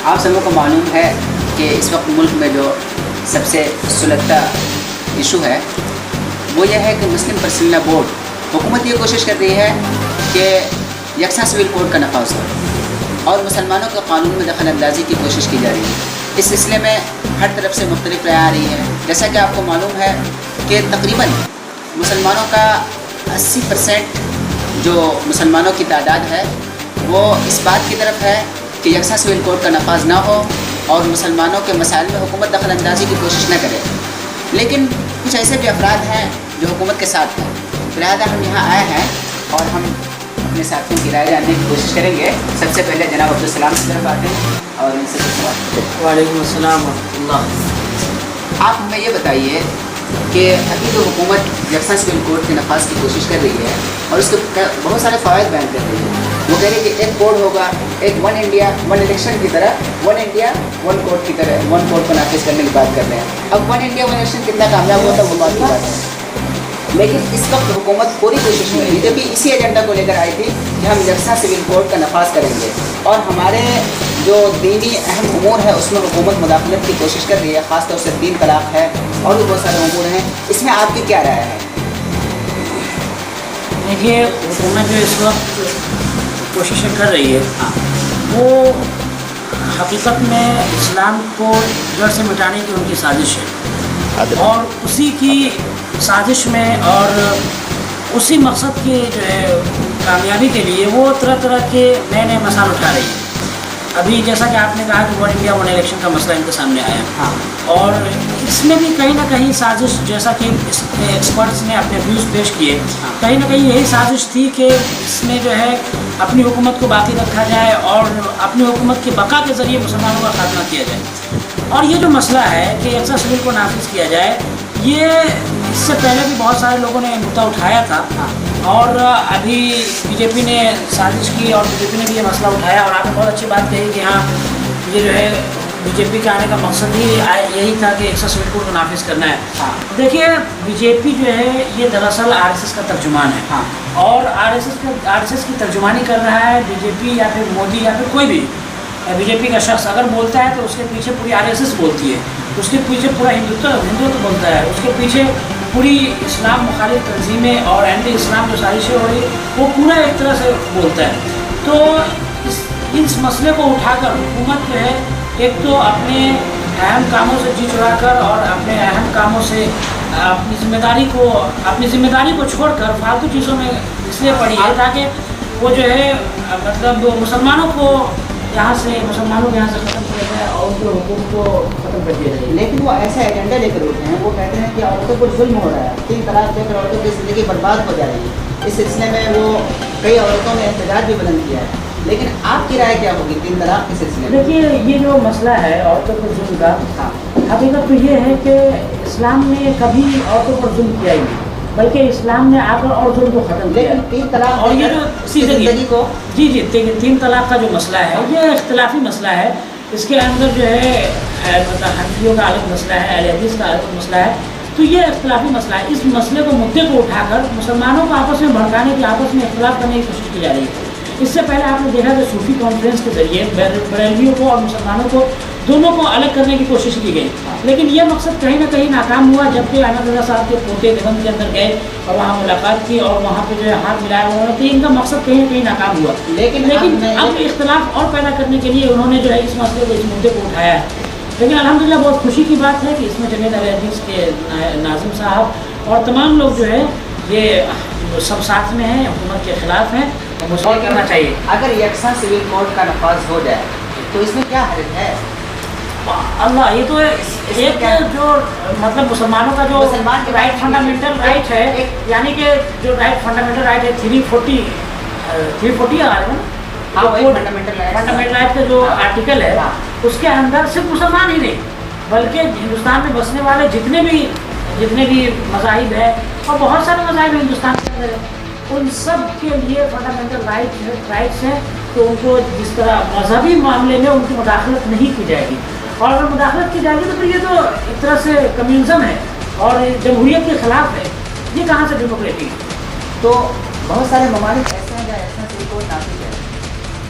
آپ سب کو معلوم ہے کہ اس وقت ملک میں جو سب سے سلگتا ایشو ہے وہ یہ ہے کہ مسلم پرسنل بورڈ حکومت یہ کوشش کر رہی ہے کہ یکساں سول کوڈ کا نفاذ ہو اور مسلمانوں کے قانون میں دخل اندازی کی کوشش کی جا رہی ہے۔ اس سلسلے میں ہر طرف سے مختلف رائے آ رہی ہے، جیسا کہ آپ کو معلوم ہے کہ تقریباً مسلمانوں کا 80% جو مسلمانوں کی تعداد ہے وہ اس بات کی طرف ہے کہ یکساں سول کوڈ کا نفاذ نہ ہو اور مسلمانوں کے مسائل میں حکومت دخل اندازی کی کوشش نہ کرے، لیکن کچھ ایسے بھی افراد ہیں جو حکومت کے ساتھ ہیں۔ لہٰذا ہم یہاں آئے ہیں اور ہم اپنے ساتھیوں کی رائے جاننے کی کوشش کریں گے۔ سب سے پہلے جناب عبدالسلام کی طرف آتے ہیں اور ان سے کچھ سوال۔ وعلیکم السلام ورحمۃ اللہ۔ آپ ہمیں یہ بتائیے کہ ابھی جو حکومت یکساں سول کوڈ کے نفاذ کی کوشش کر رہی ہے اور اس کے بہت سارے فوائد بیان کر رہی ہے، وہ کہہ رہی ہے کہ ایک کوڈ ہوگا، ایک ون انڈیا ون الیکشن کی طرح، ون انڈیا ون کوڈ کی طرح ون کوڈ کو نافذ کرنے کی بات کر رہے ہیں۔ اب ون انڈیا ون الیکشن کتنا کامیاب ہوتا ہے وہ بات کی بات ہے، لیکن اس وقت حکومت پوری کوشش میں رہی، جبکہ اسی ایجنڈا کو لے کر آئی تھی کہ ہم یکساں سول کوڈ کا نفاذ کریں گے اور ہمارے جو دینی اہم امور ہے اس میں حکومت مداخلت کی کوشش کر رہی ہے، خاص طور سے 3 طلاق ہے اور بھی بہت سارے امور ہیں۔ اس میں آپ کی کیا رائے ہے؟ دیکھیے، حکومت جو اس وقت کوششیں کر رہی ہے وہ حقیقت میں اسلام کو جڑ سے مٹانے کی ان کی سازش ہے، اور اسی کی سازش میں اور اسی مقصد کے جو ہے کامیابی کے لیے وہ طرح طرح کے نئے نئے مسائل اٹھا رہی ہے۔ ابھی جیسا کہ آپ نے کہا کہ ون انڈیا ون الیکشن کا مسئلہ ان کے سامنے آیا، اور اس میں بھی کہیں نہ کہیں سازش، جیسا کہ ایکسپرٹس نے اپنے ویوز پیش کیے، کہیں نہ کہیں یہی سازش تھی کہ اس میں جو ہے اپنی حکومت کو باقی رکھا جائے اور اپنی حکومت کی بقا کے ذریعے مسلمانوں کا خاتمہ کیا جائے۔ اور یہ جو مسئلہ ہے کہ یکساں سول کو نافذ کیا جائے، یہ اس سے پہلے بھی بہت سارے لوگوں نے مدعا اٹھایا تھا، اور ابھی بی جے پی نے سازش کی اور بی جے پی نے بھی یہ مسئلہ اٹھایا، اور آپ نے بہت اچھی بات کہی کہ ہاں یہ جو ہے بی جے پی کے آنے کا مقصد ہی یہی تھا کہ یکساں سول کوڈ کو نافذ کرنا ہے۔ دیکھیے، بی جے پی جو ہے یہ دراصل آر ایس ایس کا ترجمان ہے، اور آر ایس ایس کی ترجمانی کر رہا ہے بی جے پی یا پھر مودی یا پھر کوئی بھی بی جے پی کا شخص اگر بولتا ہے تو اس کے پیچھے پوری آر ایس ایس بولتی ہے، اس کے پیچھے پورا ہندوتو بولتا ہے، اس کے پیچھے پوری اسلام مخالف تنظیمیں اور اینٹی اسلام جو سازشیں ہو رہی وہ پورا ایک طرح سے بولتا ہے۔ تو اس مسئلے کو اٹھا کر حکومت جو ہے ایک تو اپنے اہم کاموں سے جی چڑا کر اور اپنے اہم کاموں سے اپنی ذمہ داری کو چھوڑ کر فالتو چیزوں میں اس لیے پڑی ہے تاکہ وہ جو ہے مطلب مسلمانوں کے یہاں سے ختم کیا جائے اور ان کے حقوق کو ختم کر دیا جائے۔ لیکن وہ ایسا ایجنڈا لے کر اٹھے ہیں، وہ کہتے ہیں کہ عورتوں پر ظلم ہو رہا ہے، 3 طلاق دے کر عورتوں کی زندگی برباد ہو جا رہی ہے۔ اس سلسلے میں وہ کئی عورتوں نے احتجاج بھی بلند کیا ہے، لیکن آپ کی رائے کیا ہوگی 3 طلاق کے سلسلے میں؟ دیکھیے، یہ جو مسئلہ ہے عورتوں پر ظلم کا، حقیقت تو یہ ہے کہ اسلام نے کبھی عورتوں پر ظلم کیا ہی نہیں، بلکہ اسلام نے آ کر اور ظلم کو ختم کیا۔ 3 طلاق اور یہ جو زندگی کو 3 طلاق کا جو مسئلہ ہے یہ اختلافی مسئلہ ہے، اس کے اندر جو ہے مطلب حنفیوں کا الگ مسئلہ ہے، اہل حدیث کا الگ مسئلہ ہے، تو یہ اختلافی مسئلہ ہے۔ اس مسئلے کو مدعے کو اٹھا کر مسلمانوں کو آپس میں بھڑکانے کی، آپس میں اختلاف کرنے کی کوشش کی جا رہی ہے۔ اس سے پہلے آپ نے دیکھا کہ صوفی کانفرنس کے ذریعے بریلویوں کو اور مسلمانوں کو دونوں کو الگ کرنے کی کوشش کی گئی، لیکن یہ مقصد کہیں نہ کہیں ناکام ہوا جبکہ احمد رضا صاحب کے پوتے دیوبند کے اندر گئے اور وہاں ملاقات کی اور وہاں پہ جو ہے ہاتھ ملایا انہوں نے، تو ان کا مقصد کہیں نہ کہیں ناکام ہوا۔ لیکن اب اختلاف اور پیدا کرنے کے لیے انہوں نے جو ہے اس مسئلے کو، اس مدعے کو اٹھایا ہے۔ لیکن الحمدللہ بہت خوشی کی بات ہے کہ اس میں جمعیت اہل حدیث کے ناظم صاحب اور تمام لوگ جو ہے یہ سب ساتھ میں ہیں، حکومت کے خلاف ہیں، اور مسئلہ کرنا چاہیے۔ اگر یکساں سول کوڈ کا نفاذ ہو جائے تو اس میں کیا حرج ہے؟ اللہ، یہ تو ایک جو مطلب مسلمانوں کا جو رائٹ فنڈامنٹل رائٹ ہے، یعنی کہ جو رائٹ فنڈامنٹل رائٹ ہے 340 آ رہے ہیں فنڈامنٹل رائٹ کا جو آرٹیکل ہے، اس کے اندر صرف مسلمان ہی نہیں بلکہ ہندوستان میں بسنے والے جتنے بھی مذاہب ہیں، اور بہت سارے مذاہب ہندوستان کے اندر ہیں، ان سب کے لیے فنڈامنٹل رائٹس ہیں کہ ان کو جس طرح مذہبی معاملے میں ان کی مداخلت نہیں کی جائے گی، اور اگر مداخلت کی جائے گی تو پھر یہ تو ایک طرح سے کمیونزم ہے اور جمہوریت کے خلاف ہے، یہ کہاں سے ڈیموکریٹک ہے؟ تو بہت سارے ممالک ایسے ہیں جہاں ایسا سول کوڈ نافذ ہے،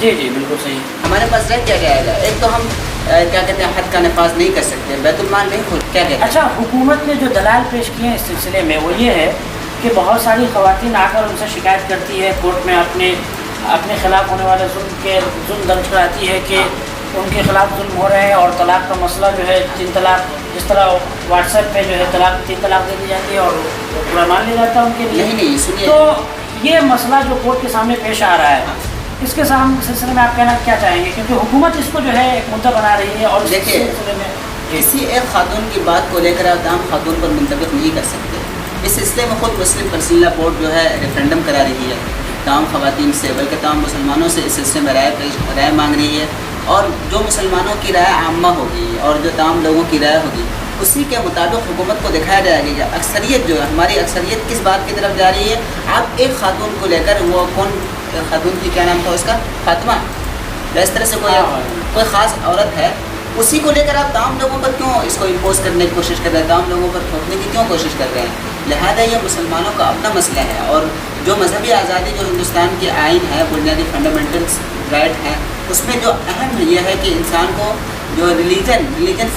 جی جی بالکل صحیح. ہمارے پاس رہ کیا جائے گا؟ ایک تو ہم کیا کہتے ہیں حد کا نفاذ نہیں کر سکتے, بیت المال نہیں کھول, کیا کہتے ہیں. اچھا, حکومت نے جو دلائل پیش کیے ہیں اس سلسلے میں وہ یہ ہے کہ بہت ساری خواتین آ کر ان سے شکایت کرتی ہے کورٹ میں, اپنے خلاف ہونے والے ظلم درج کراتی ہے کہ ان کے خلاف ظلم ہو رہے ہیں, اور طلاق کا مسئلہ جو ہے 3 طلاق, جس طرح واٹس ایپ پہ جو ہے 3 طلاق دے دی جاتی ہے اور پورا مان لیا جاتا ہے ان کے لیے. نہیں سنیے, تو یہ مسئلہ جو کورٹ کے سامنے پیش آ رہا ہے, اس کے سلسلے میں آپ کہنا کیا چاہیں گے, کیونکہ حکومت اس کو جو ہے ایک مدعا بنا رہی ہے, اور اس سلسلے میں کسی ایک خاتون کی بات کو لے کر آپ تمام خاتون پر منطبق نہیں کر سکتے. اس سلسلے میں خود مسلم پرسنل لا بورڈ جو ہے ریفرینڈم کرا رہی ہے تمام خواتین سے, بلکہ تمام مسلمانوں سے اس سلسلے میں رائے مانگ رہی ہے, اور جو مسلمانوں کی رائے عامہ ہوگی اور جو تمام لوگوں کی رائے ہوگی اسی کے مطابق حکومت کو دکھایا جائے گا کہ اکثریت جو ہے, ہماری اکثریت کس بات کی طرف جا رہی ہے. آپ ایک خاتون کو لے کر, وہ کون خاتون کی کیا نام تھا اس کا, فاطمہ, اس طرح سے کوئی خاص عورت ہے, اسی کو لے کر آپ تمام لوگوں پر کیوں اس کو امپوز کرنے کی کوشش کر رہے ہیں, تمام لوگوں پر تھوپنے کی کیوں کوشش کر رہے ہیں. لہذا یہ مسلمانوں کا اپنا مسئلہ ہے, اور جو مذہبی آزادی جو ہندوستان کی آئین ہے, بنیادی فنڈامنٹلس رائٹ ہیں, اس میں جو اہم یہ ہے کہ انسان کو جو ریلیجن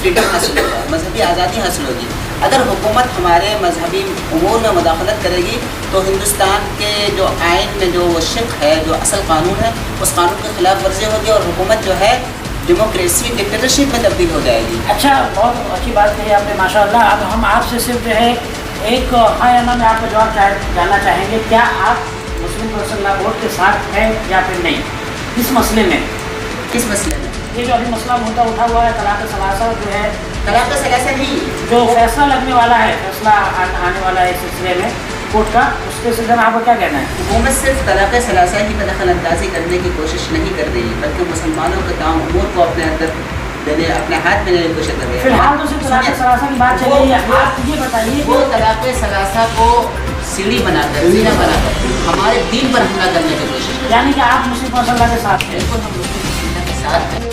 فریڈم حاصل ہوگا, مذہبی آزادی حاصل ہوگی. اگر حکومت ہمارے مذہبی امور میں مداخلت کرے گی تو ہندوستان کے جو آئین میں جو وہ شق ہے, جو اصل قانون ہے, اس قانون کی خلاف ورزی ہوگی, اور حکومت جو ہے ڈیموکریسی ڈکٹیٹرشپ میں تبدیل ہو جائے گی. اچھا, بہت اچھی بات کہی آپ نے ماشاء اللہ. اب ہم آپ سے صرف جو ہے ایک ہاں یا نا میں آپ کا جواب جاننا چاہیں گے, کیا آپ مسلم پرسنل لا بورڈ کے ساتھ ہیں یا پھر نہیں اس مسئلے میں؟ کس مسئلے میں؟ یہ جو ابھی مسئلہ مدعا اٹھا ہوا ہے طلاق ثلاثہ جو ہے, طلاق ثلاثہ نہیں, جو فیصلہ لگنے والا ہے, فیصلہ آنے والا ہے اس سلسلے میں کورٹ کا, اس کے سلسلے میں آپ کا کیا کہنا ہے؟ حکومت صرف طلاق ثلاثہ کی دخل اندازی کرنے کی کوشش نہیں کر رہی, بلکہ مسلمانوں کے تمام امور کو اپنے اندر دینے, اپنے ہاتھ میں لینے کی کوشش کر رہی ہے. فی الحال تو صرف طلاق ثلاثہ کی بات چل رہی ہے. آپ یہ بتائیے وہ طلاق ثلاثہ کو سیڑھی بنا کر, زینہ بنا کر ہمارے دین پر حملہ کرنے کی کوشش کر رہی ہے. یعنی کہ آپ مسلم پرسنل لا کے ساتھ ہیں؟ بالکل ہم مسلم کے ساتھ ہیں.